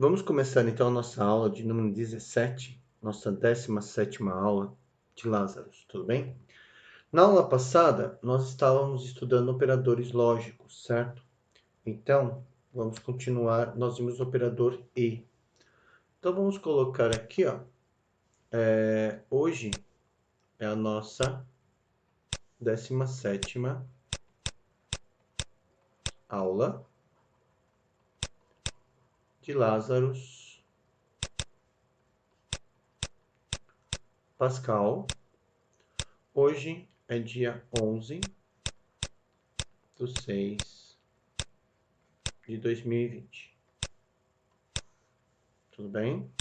Vamos começar então a nossa aula de número 17, nossa 17ª aula de Lazarus, tudo bem? Na aula passada, nós estávamos estudando operadores lógicos, certo? Então, vamos continuar, nós vimos o operador E. Então, vamos colocar aqui, ó, hoje é a nossa 17ª aula de Lazarus Pascal. Hoje é dia 11/6/2020. Tudo bem?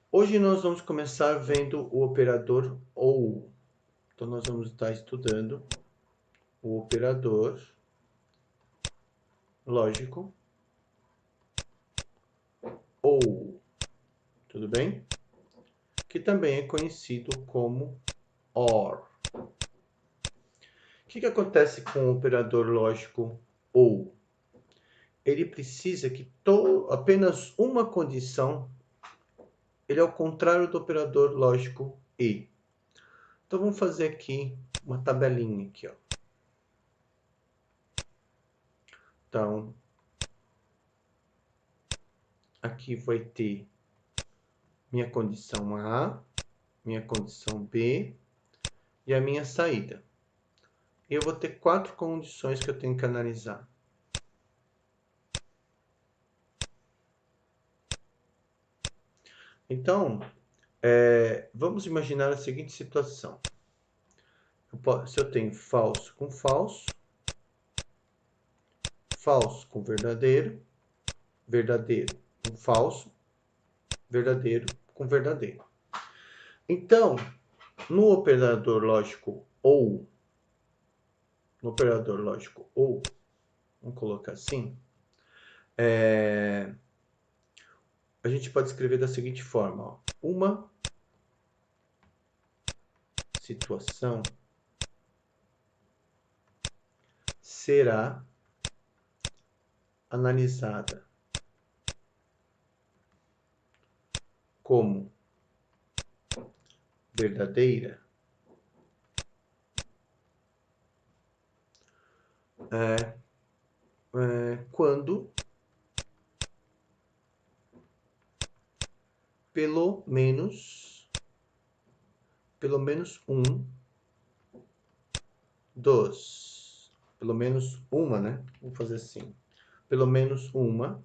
Hoje nós vamos começar vendo o operador OU. Então, nós vamos estar estudando o operador lógico OU. Tudo bem? Que também é conhecido como OR. O que acontece com o operador lógico OU? Ele precisa que apenas uma condição, ele é o contrário do operador lógico E. Então, vamos fazer aqui uma tabelinha aqui, ó. Então, aqui vai ter minha condição A, minha condição B e a minha saída. Eu vou ter 4 condições que eu tenho que analisar. Então, vamos imaginar a seguinte situação. Se eu tenho falso com falso, falso com verdadeiro, verdadeiro com falso, verdadeiro com verdadeiro. Então, no operador lógico OU, vamos colocar assim, a gente pode escrever da seguinte forma, ó. Uma situação será analisada como verdadeira quando pelo menos pelo menos uma, né? Vamos fazer assim. Pelo menos uma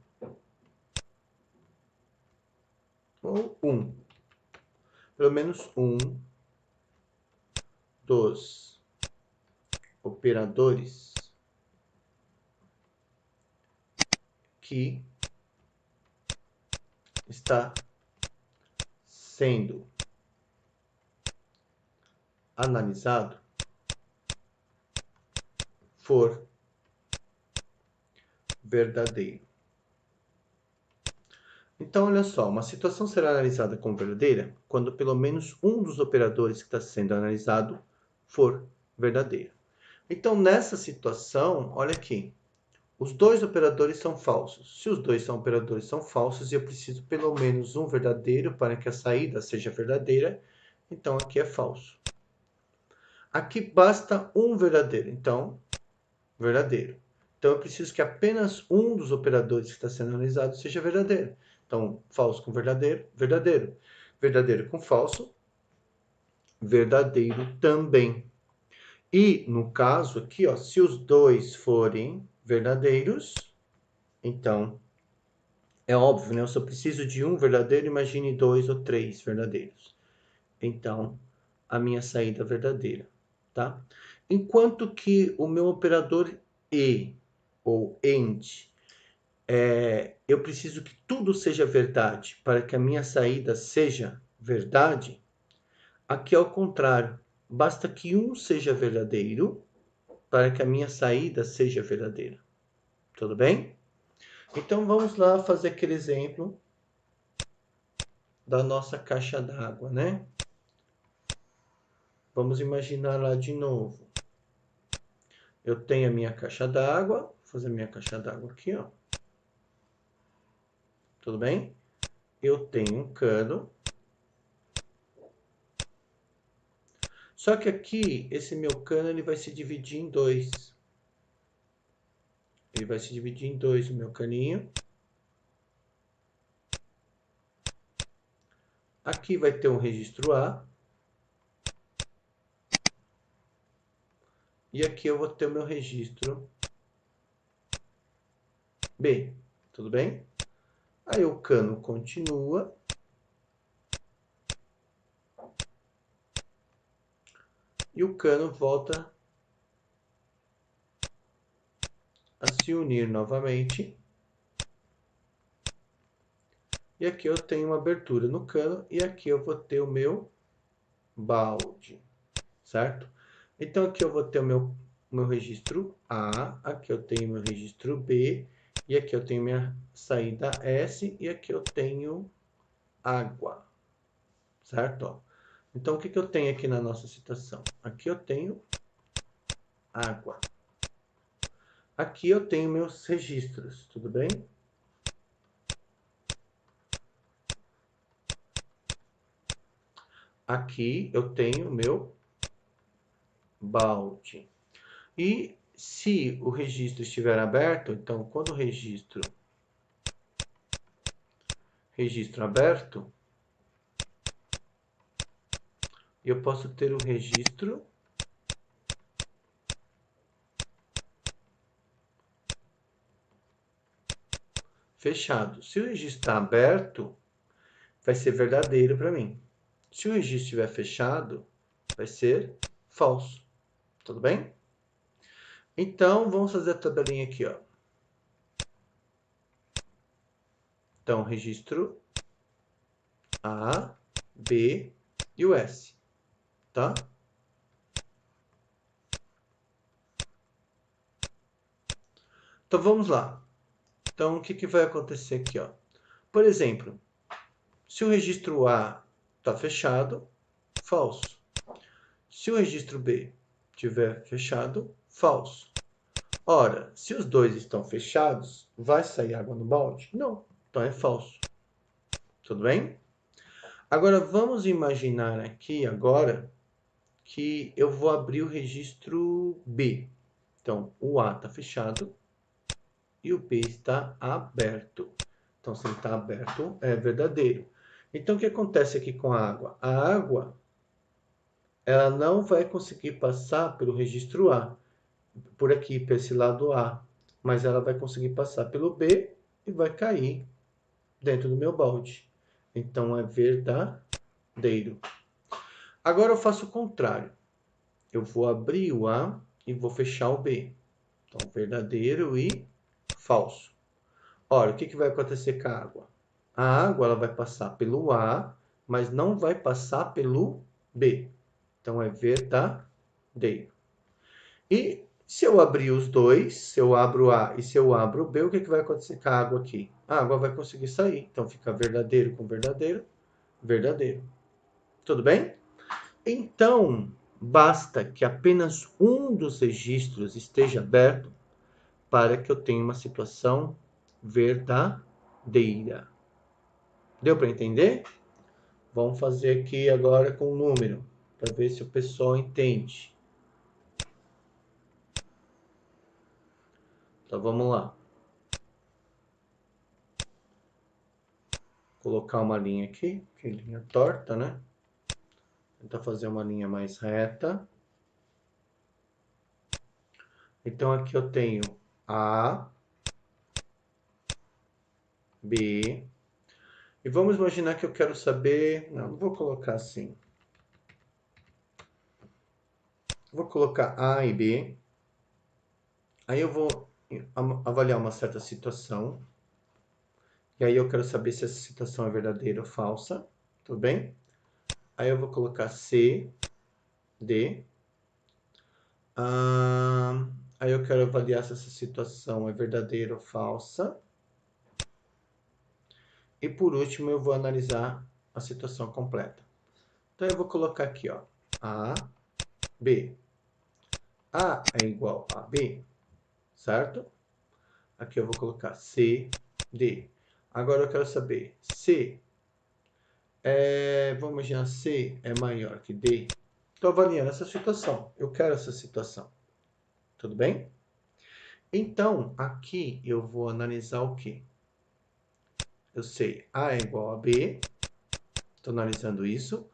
ou pelo menos um dos operadores que está sendo analisado for verdadeiro. Então, olha só, uma situação será analisada como verdadeira quando pelo menos um dos operadores que está sendo analisado for verdadeiro. Então, nessa situação, olha aqui, os dois operadores são falsos. Se os dois operadores são falsos e eu preciso pelo menos um verdadeiro para que a saída seja verdadeira, então aqui é falso. Aqui basta um verdadeiro, então verdadeiro. Então eu preciso que apenas um dos operadores que está sendo analisado seja verdadeiro. Então, falso com verdadeiro, verdadeiro. Verdadeiro com falso, verdadeiro também. E, no caso aqui, ó, se os dois forem verdadeiros, então, é óbvio, né? Eu só preciso de um verdadeiro, imagine 2 ou 3 verdadeiros. Então, a minha saída é verdadeira, tá? Enquanto que o meu operador E, ou AND, eu preciso que tudo seja verdade para que a minha saída seja verdade. Aqui é o contrário. Basta que um seja verdadeiro para que a minha saída seja verdadeira. Tudo bem? Então, vamos lá fazer aquele exemplo da nossa caixa d'água, né? Vamos imaginar lá de novo. Eu tenho a minha caixa d'água. Vou fazer minha caixa d'água aqui, ó. tudo bem? Eu tenho um cano. Só que aqui, esse meu cano, ele vai se dividir em dois. Ele vai se dividir em dois, o meu caninho. Aqui vai ter um registro A. E aqui eu vou ter o meu registro B, tudo bem? Aí o cano continua. E o cano volta a se unir novamente. E aqui eu tenho uma abertura no cano e aqui eu vou ter o meu balde, certo? Então aqui eu vou ter o meu registro A, aqui eu tenho meu registro B, e aqui eu tenho minha saída S, e aqui eu tenho água, certo? Então o que eu tenho aqui na nossa situação? Aqui eu tenho água. Aqui eu tenho meus registros, tudo bem? Aqui eu tenho meu balde. E se o registro estiver aberto, então quando o registro aberto, eu posso ter o registro fechado. Se o registro está aberto, vai ser verdadeiro para mim. Se o registro estiver fechado, vai ser falso. Tudo bem? Então, vamos fazer a tabelinha aqui, ó. Então, registro A, B e o S, tá? Então, vamos lá. Então, o que vai acontecer aqui, ó? Por exemplo, se o registro A está fechado, falso. Se o registro B estiver fechado, falso. Ora, se os dois estão fechados, vai sair água no balde? Não, então é falso. Tudo bem? Agora, vamos imaginar aqui agora que eu vou abrir o registro B. Então, o A está fechado e o B está aberto. Então, se ele está aberto, é verdadeiro. Então, o que acontece aqui com a água? A água, ela não vai conseguir passar pelo registro A, por aqui, para esse lado A, mas ela vai conseguir passar pelo B e vai cair dentro do meu balde. Então, é verdadeiro. Agora eu faço o contrário. Eu vou abrir o A e vou fechar o B. Então, verdadeiro e falso. Olha, o que vai acontecer com a água? A água ela vai passar pelo A, mas não vai passar pelo B. Então, é verdadeiro. E se eu abrir os dois, se eu abro o A e se eu abro o B, o que vai acontecer com a água aqui? A água vai conseguir sair. Então, fica verdadeiro com verdadeiro, verdadeiro. Tudo bem? Então, basta que apenas um dos registros esteja aberto para que eu tenha uma situação verdadeira. Deu para entender? Vamos fazer aqui agora com o número, para ver se o pessoal entende. Então, vamos lá. Colocar uma linha aqui, que é linha torta, né? Tentar fazer uma linha mais reta. Então, aqui eu tenho A, B. E vamos imaginar que eu quero saber... Não vou colocar assim. Vou colocar A e B. Aí eu vou avaliar uma certa situação. E aí eu quero saber se essa situação é verdadeira ou falsa. Tudo bem? Aí eu vou colocar C, D. Aí eu quero avaliar se essa situação é verdadeira ou falsa. E por último eu vou analisar a situação completa. Então eu vou colocar aqui, ó, A, B. A é igual a B, certo? Aqui eu vou colocar C, D. Agora eu quero saber se vamos imaginar C é maior que D. Estou avaliando essa situação. Eu quero essa situação. Tudo bem? Então, aqui eu vou analisar o quê? Eu sei A é igual a B. Estou analisando isso.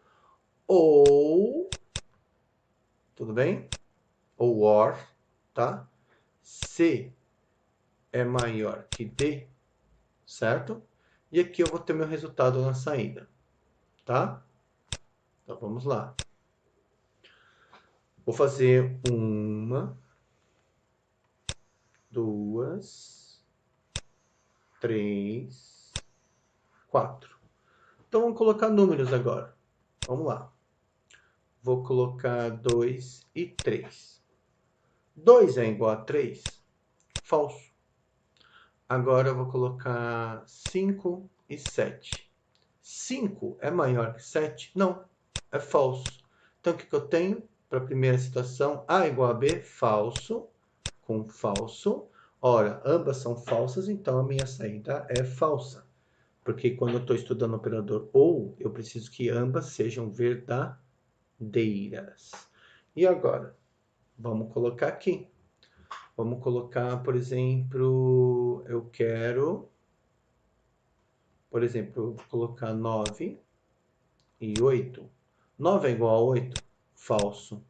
Ou, tudo bem? Ou OR, tá? C é maior que D, certo? E aqui eu vou ter meu resultado na saída, tá? Então, vamos lá. Vou fazer 1, 2, 3, 4. Então, vamos colocar números agora. Vamos lá. Vou colocar 2 e 3. 2 é igual a 3? Falso. Agora eu vou colocar 5 e 7. 5 é maior que 7? Não, é falso. Então, o que eu tenho para a primeira situação? A igual a B, falso, com falso. Ora, ambas são falsas, então a minha saída é falsa. Porque quando eu estou estudando o operador ou, eu preciso que ambas sejam verdadeiras. E agora? Vamos colocar aqui. Vamos colocar, por exemplo, eu quero... Por exemplo, vou colocar 9 e 8. 9 é igual a 8? Falso.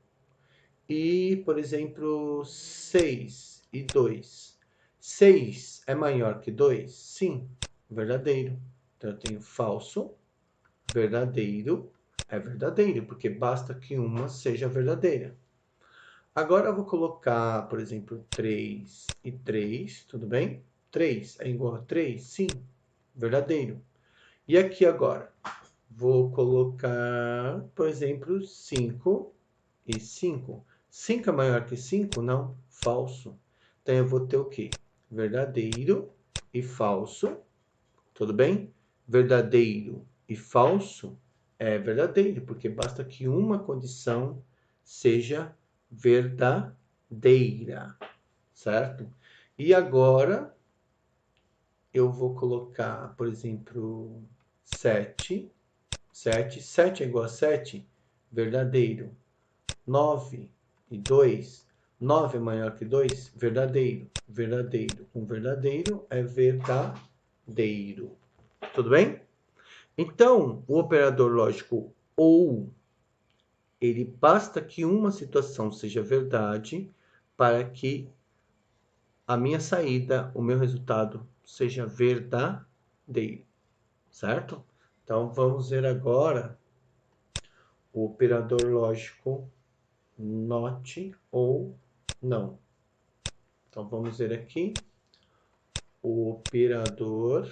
E, por exemplo, 6 e 2. 6 é maior que 2? Sim, verdadeiro. Então, eu tenho falso, verdadeiro, é verdadeiro, porque basta que uma seja verdadeira. Agora, eu vou colocar, por exemplo, 3 e 3, tudo bem? 3 é igual a 3? Sim, verdadeiro. E aqui agora, vou colocar, por exemplo, 5 e 5. 5 é maior que 5? Não, falso. Então, eu vou ter o quê? Verdadeiro e falso, tudo bem? Verdadeiro e falso é verdadeiro, porque basta que uma condição seja verdadeira, certo? E agora, eu vou colocar, por exemplo, 7. 7 é igual a 7? Verdadeiro. 9 e 2. 9 é maior que 2? Verdadeiro. Verdadeiro. Um verdadeiro é verdadeiro. Tudo bem? Então, o operador lógico ou, ele basta que uma situação seja verdade para que a minha saída, o meu resultado, seja verdadeiro. Certo? Então, vamos ver agora o operador lógico not ou não. Então, vamos ver aqui o operador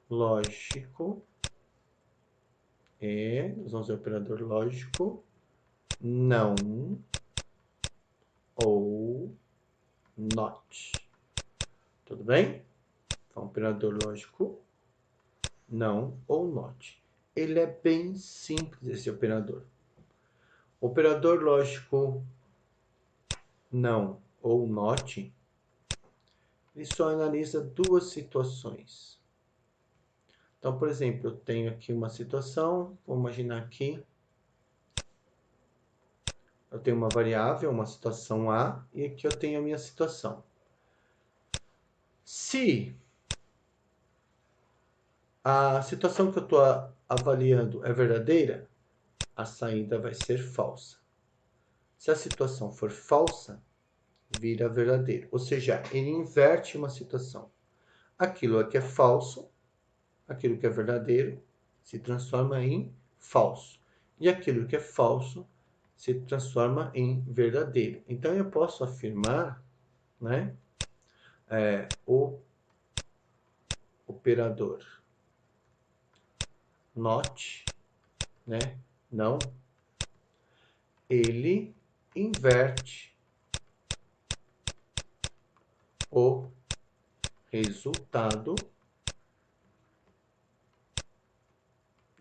lógico nós vamos ver o operador lógico não ou not. Tudo bem? Então, operador lógico não ou not. Ele é bem simples, esse operador. Operador lógico não ou not, ele só analisa duas situações. Então, por exemplo, eu tenho aqui uma situação, vou imaginar aqui, eu tenho uma variável, uma situação A, e aqui eu tenho a minha situação. Se a situação que eu estou avaliando é verdadeira, a saída vai ser falsa. Se a situação for falsa, vira verdadeiro. Ou seja, ele inverte uma situação. Aquilo que é falso, aquilo que é verdadeiro, se transforma em falso. E aquilo que é falso se transforma em verdadeiro. Então, eu posso afirmar, né, o operador not, né, não, ele inverte o resultado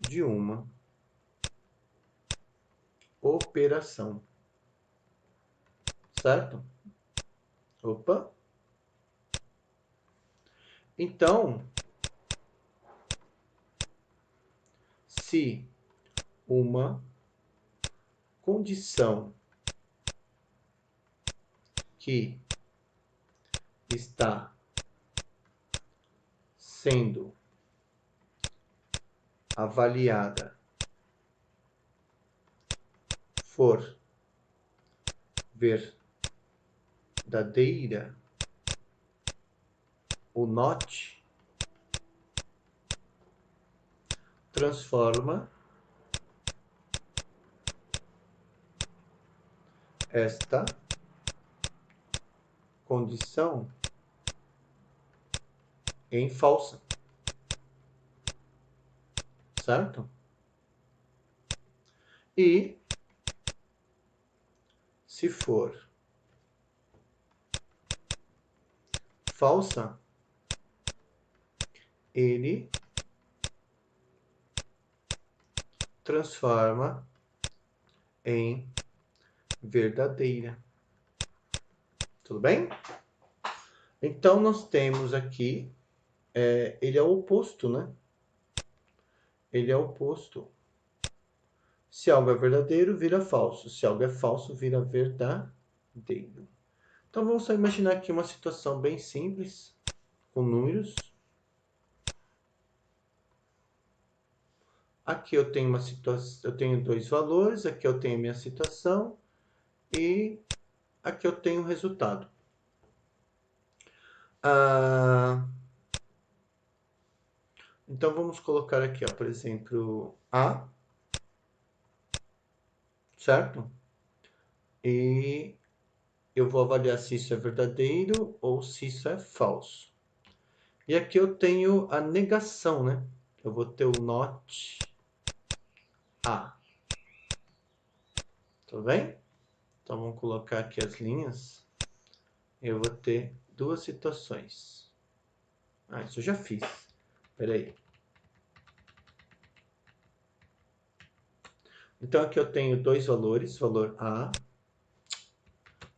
de uma operação, certo? Opa! Então, se uma condição que está sendo avaliada for verdadeira, o not transforma esta condição em falsa, certo? E se for falsa, ele transforma em verdadeira. Tudo bem? Então, nós temos aqui, ele é o oposto, né? Ele é o oposto. Se algo é verdadeiro, vira falso. Se algo é falso, vira verdadeiro. Então, vamos só imaginar aqui uma situação bem simples, com números. Aqui eu tenho uma situação, eu tenho dois valores, aqui eu tenho a minha situação e aqui eu tenho o resultado. Então, vamos colocar aqui, ó, por exemplo, A, certo? E eu vou avaliar se isso é verdadeiro ou se isso é falso. E aqui eu tenho a negação, né? Eu vou ter o not A. Tudo bem? Então, vamos colocar aqui as linhas. Eu vou ter duas situações. Isso eu já fiz. Espera aí. Então, aqui eu tenho dois valores, valor A.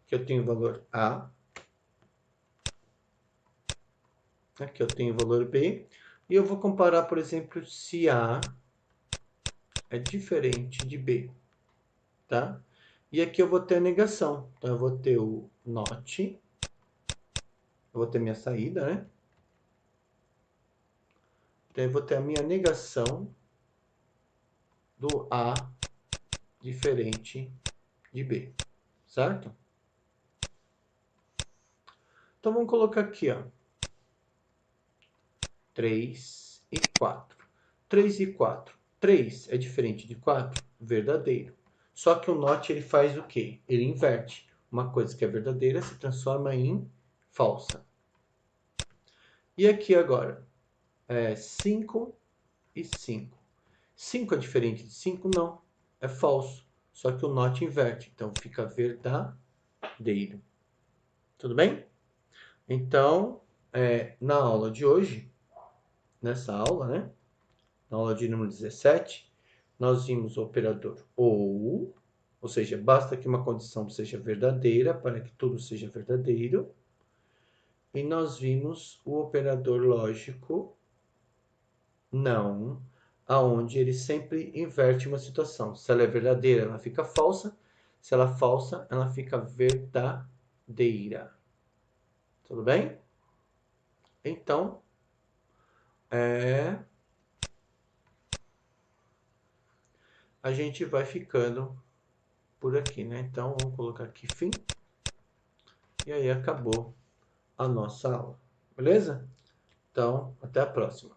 Aqui eu tenho o valor A. Aqui eu tenho o valor B. E eu vou comparar, por exemplo, se A é diferente de B, tá? E aqui eu vou ter a negação. Então, eu vou ter o not. Eu vou ter minha saída, né? Então, eu vou ter a minha negação do A diferente de B, certo? Então, vamos colocar aqui, ó. 3 e 4. 3 e 4. 3 é diferente de 4? Verdadeiro. Só que o not ele faz o quê? Ele inverte. Uma coisa que é verdadeira se transforma em falsa. E aqui agora, 5 e 5. 5 é diferente de 5? Não. É falso. Só que o not inverte. Então, fica verdadeiro. Tudo bem? Então, na aula de hoje, nessa aula, né? Na aula de número 17, nós vimos o operador ou seja, basta que uma condição seja verdadeira para que tudo seja verdadeiro. E nós vimos o operador lógico não, aonde ele sempre inverte uma situação. Se ela é verdadeira, ela fica falsa. Se ela é falsa, ela fica verdadeira. Tudo bem? Então, a gente vai ficando por aqui, né? Então, vamos colocar aqui fim. E aí acabou a nossa aula. Beleza? Então, até a próxima.